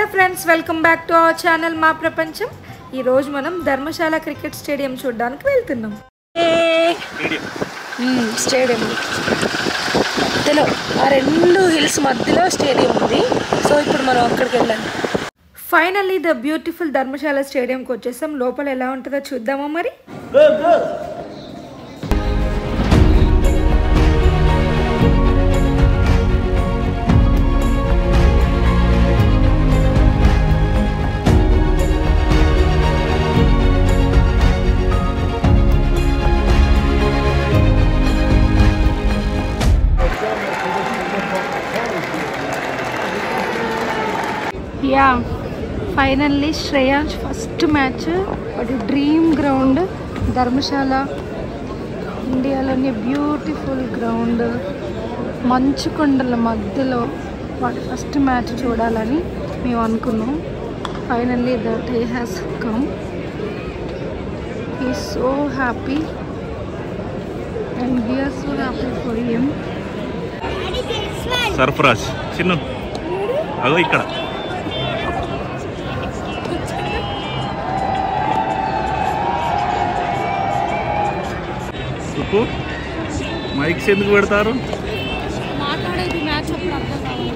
Hello friends, welcome back to our channel మా ప్రపంచం. ఈరోజు మనం ధర్మశాల క్రికెట్ స్టేడియం చూడడానికి వెళ్తున్నాం. స్టేడియం మధ్యలో ఆ రెండు హిల్స్ మధ్యలో స్టేడియం ఉంది. సో ఇప్పుడు మనం అక్కడికి వెళ్ళాలి. ఫైనల్లీ ద బ్యూటిఫుల్ ధర్మశాల స్టేడియంకి వచ్చేసాం. లోపల ఎలా ఉంటుందో చూద్దామా మరి. Yeah finally Shreyansh first match. వాటి డ్రీమ్ గ్రౌండ్ ధర్మశాల, ఇండియాలోని బ్యూటిఫుల్ గ్రౌండ్, మంచు కొండల మధ్యలో వాటి ఫస్ట్ మ్యాచ్ చూడాలని మేము అనుకున్నాం. Finally the day has come. He is so happy and we are so happy for him. Sarfaraz Chinnu అగో ఇక్కడ మైక్స్ ఎందుకు పెడతారు? మాట్లాడేది మ్యాచ్ అప్పుడు అర్థం కావాలి.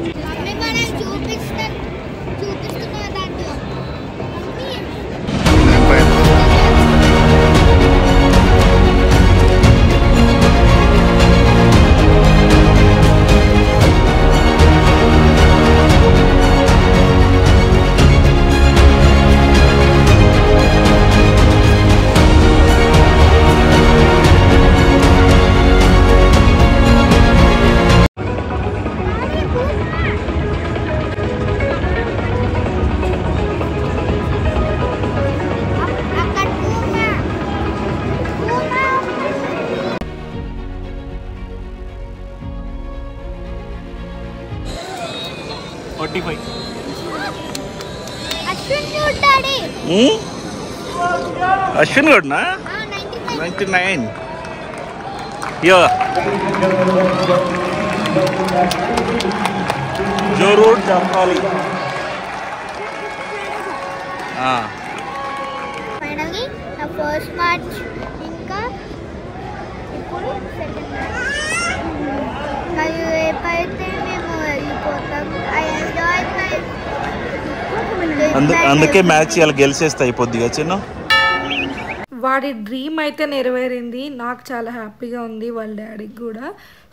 అశ్విన్ గౌడ్నా 99. యో జోరూడ్ జంపాలి. ఫైనల్లీ నా ఫస్ట్ మ్యాచ్, ఇంకా ఇప్పుడు సెకండ్ మ్యాచ్. మరియు రేపైతే మేము వెళ్ళిపోతాం. అందుకే మ్యాచ్ ఇలా గెలిచేస్తే అయిపోద్దిగా చిన్న. వాడి డ్రీమ్ అయితే నెరవేరింది. నాకు చాలా హ్యాపీగా ఉంది, వాళ్ళ డాడీకి కూడా.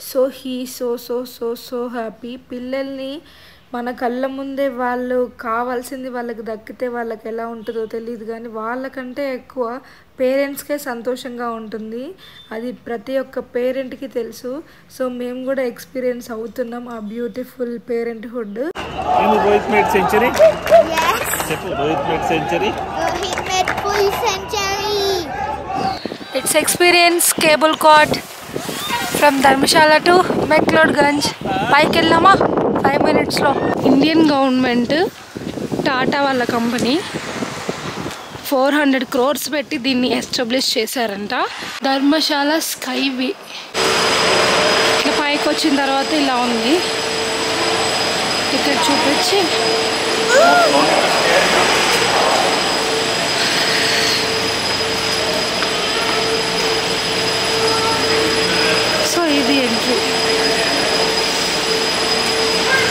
So he so so so so happy. పిల్లల్ని మన కళ్ళ ముందే వాళ్ళు కావాల్సింది వాళ్ళకి దక్కితే వాళ్ళకి ఎలా ఉంటుందో తెలియదు, కానీ వాళ్ళకంటే ఎక్కువ పేరెంట్స్కే సంతోషంగా ఉంటుంది. అది ప్రతి ఒక్క పేరెంట్కి తెలుసు. సో మేము కూడా ఎక్స్పీరియన్స్ అవుతున్నాం ఆ beautiful parenthood. Rohit made century. చెప్పు, Rohit made century. Rohit made full century. It's experience cable card from Dharamshala to McLeodganj. పైకి వెళ్ళామా 5 minutesలో. ఇండియన్ గవర్నమెంట్ టాటా వాళ్ళ కంపెనీ 400 crores పెట్టి దీన్ని ఎస్టాబ్లిష్ చేశారంట. ధర్మశాల స్కైవే. ఇట్లా పైకి వచ్చిన తర్వాత ఇలా ఉంది. ఇక్కడ చూపించి సో ఇది ఎంట్రీ.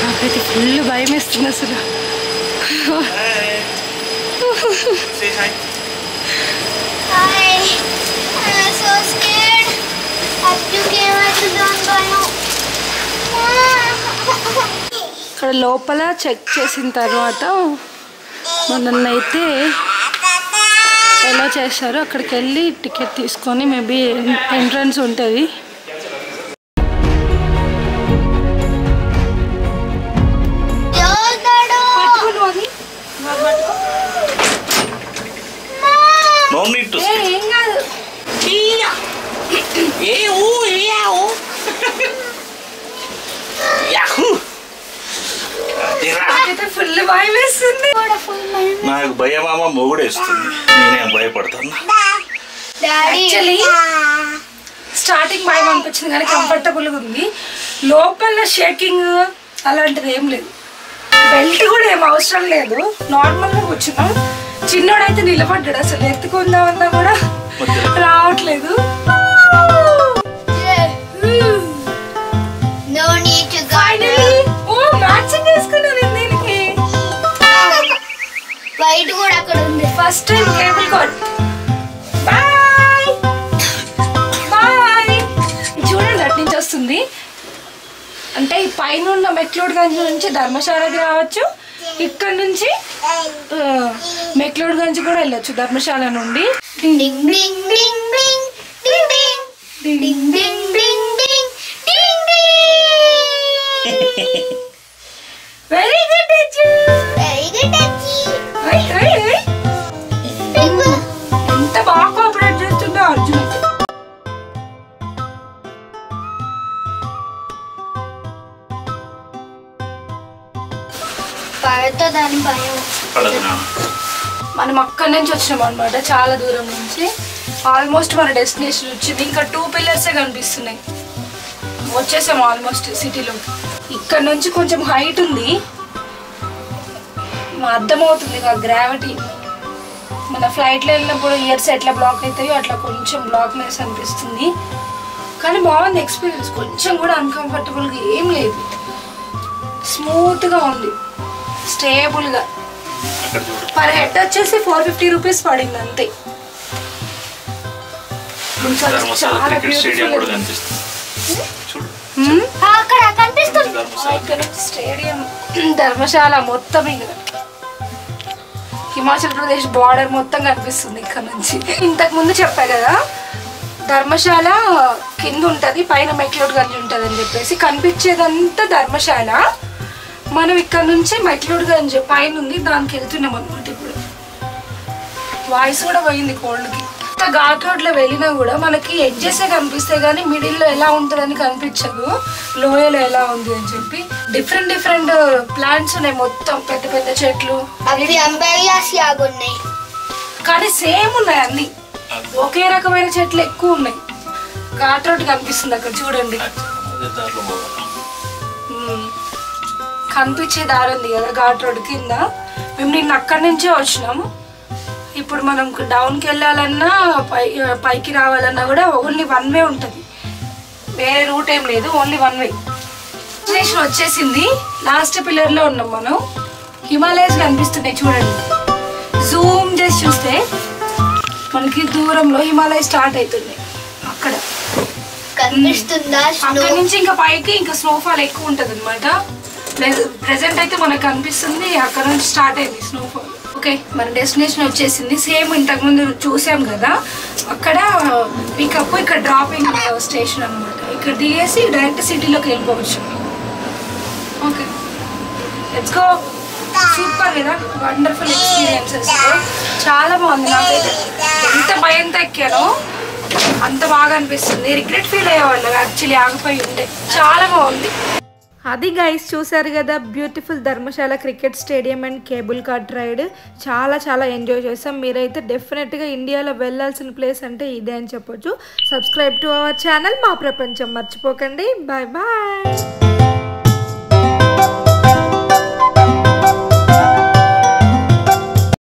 నాకైతే ఫుల్ భయం వేస్తుంది అసలు. ఇక్కడ లోపల చెక్ చేసిన తర్వాత మనల్ని అయితే ఎలా చేశారో అక్కడికి వెళ్ళి టికెట్ తీసుకొని మేబీ ఎంట్రన్స్ ఉంటుంది. ఫుల్ భయం వేస్తుంది. నాకు భయమామ మొగుడేస్తుంది, నేనేం భయపడతాను. యాక్చువల్లీ స్టార్టింగ్ భయం అనిపించింది కానీ కంఫర్టబుల్గా ఉంది. లోపల షేకింగ్ అలాంటిది ఏం లేదు. బెల్ట్ కూడా ఏం అవసరం లేదు, నార్మల్గా కూర్చున్నాం. చిన్నోడైతే నిలబడ్డాడు, అసలు ఎత్తుకుందామన్నా కూడా రావట్లేదు. మ్యాచింగ్ చేసుకున్నాను దీనికి. వైట్ కూడా అక్కడ ఉంది. First time cable card. Bye bye. చూడండి అటు నుంచి వస్తుంది, అంటే ఈ పైన ఉన్న మెక్లోడ్గంజ్ నుంచి ధర్మశాలకి రావచ్చు, ఇక్కడ నుంచి మెక్లోడ్గంజ్ కూడా వెళ్ళొచ్చు ధర్మశాల నుండి. వెరీ గుడ్ ఎంత బాగా కోఆపరేట్ చేస్తుందో అర్జున్. పడుతుందని భయం. మనం అక్కడి నుంచి వచ్చినాం అనమాట, చాలా దూరం నుంచి. ఆల్మోస్ట్ మన డెస్టినేషన్ వచ్చింది, ఇంకా 2 పిల్లర్సే కనిపిస్తున్నాయి. వచ్చేసాం ఆల్మోస్ట్ సిటీలో. ఇక్కడ నుంచి కొంచెం హైట్ ఉంది, అర్థమవుతుంది ఆ గ్రావిటీ. మన ఫ్లైట్లో వెళ్ళినప్పుడు ఇయర్స్ ఎట్లా బ్లాక్ అవుతాయో అట్లా కొంచెం బ్లాక్నెస్ అనిపిస్తుంది. కానీ బాగుంది ఎక్స్పీరియన్స్, కొంచెం కూడా అన్కంఫర్టబుల్గా ఏం లేదు, స్మూత్గా ఉంది, స్టేబుల్గా. పర్ హెడ్ వచ్చేసి 450 రూపీస్ పడింది అంతే. చాలా బ్యూటిఫుల్ స్టేడియం ధర్మశాల మొత్తం. ఇక హిమాచల్ ప్రదేశ్ బార్డర్ మొత్తం కనిపిస్తుంది ఇక్కడ నుంచి. ఇంతకు ముందు చెప్పా కదా ధర్మశాల కింద ఉంటుంది, పైన మెక్లోడ్గంజ్ ఉంటుంది అని చెప్పేసి. కనిపించేదంతా ధర్మశాల. మనం ఇక్కడ నుంచి మెక్లోడ్గంజ్ పైన ఉంది, దానికి వెళ్తున్నాం అనమాట. ఇప్పుడు వాయిస్ కూడా పోయింది కోల్డ్కి. ఘాట్ రోడ్లో వెళ్ళినా కూడా మనకి ఎడ్జెసే కనిపిస్తాయి కానీ మిడిల్లో ఎలా ఉంటుందని కనిపించదు, లోయలో ఎలా ఉంది అని చెప్పి. డిఫరెంట్ డిఫరెంట్ ప్లాంట్స్ ఉన్నాయి, మొత్తం పెద్ద పెద్ద చెట్లు. కానీ సేమ్ ఉన్నాయి అన్ని, ఒకే రకమైన చెట్లు ఎక్కువ ఉన్నాయి. ఘాట్ రోడ్ కనిపిస్తుంది అక్కడ చూడండి, కనిపించే దారి ఉంది కదా ఘాట్ రోడ్ కింద. మేము నిన్న అక్కడి నుంచే వచ్చినాము. ఇప్పుడు మనం డౌన్కి వెళ్ళాలన్నా పైకి రావాలన్నా కూడా ఓన్లీ 1 వే ఉంటుంది, వేరే రూట్ ఏం లేదు, ఓన్లీ 1 వే. డెస్టినేషన్ వచ్చేసింది, లాస్ట్ పిల్లర్లో ఉన్నాం మనం. హిమాలయస్ కనిపిస్తున్నాయి చూడండి, జూమ్ చేసి చూస్తే మనకి దూరంలో హిమాలయ స్టార్ట్ అవుతుంది. అక్కడ కనిపిస్తుందా? అక్కడ నుంచి ఇంకా పైకి ఇంకా స్నోఫాల్ ఎక్కువ ఉంటుంది అనమాట. ప్రెసెంట్ అయితే మనకు కనిపిస్తుంది, అక్కడ నుంచి స్టార్ట్ అయింది స్నోఫాల్. ఓకే, మన డెస్టినేషన్ వచ్చేసింది. సేమ్ ఇంతకుముందు చూసాం కదా అక్కడ పికప్, ఇక్కడ డ్రాపింగ్ స్టేషన్ అనమాట. ఇక్కడ దిగేసి డైరెక్ట్ సిటీలోకి వెళ్ళిపోవచ్చు. Okay, let's go. సూపర్ కదా, వండర్ఫుల్ ఎక్స్పీరియన్సెస్, చాలా బాగుంది. నాకైతే ఎంత భయంతో ఎక్కానో అంత బాగా అనిపిస్తుంది. రిగ్రెట్ ఫీల్ అయ్యేవాళ్ళు యాక్చువల్లీ ఆగిపోయి ఉంటే. చాలా బాగుంది. అది గైస్ చూసారు కదా, beautiful Dharamshala cricket stadium and cable cart ride. చాలా చాలా ఎంజాయ్ చేసాం. మీరైతే డెఫినెట్గా ఇండియాలో వెళ్ళాల్సిన ప్లేస్ అంటే ఇదే అని చెప్పొచ్చు. సబ్స్క్రైబ్ టు అవర్ ఛానల్ మా ప్రపంచం మర్చిపోకండి. Bye bye.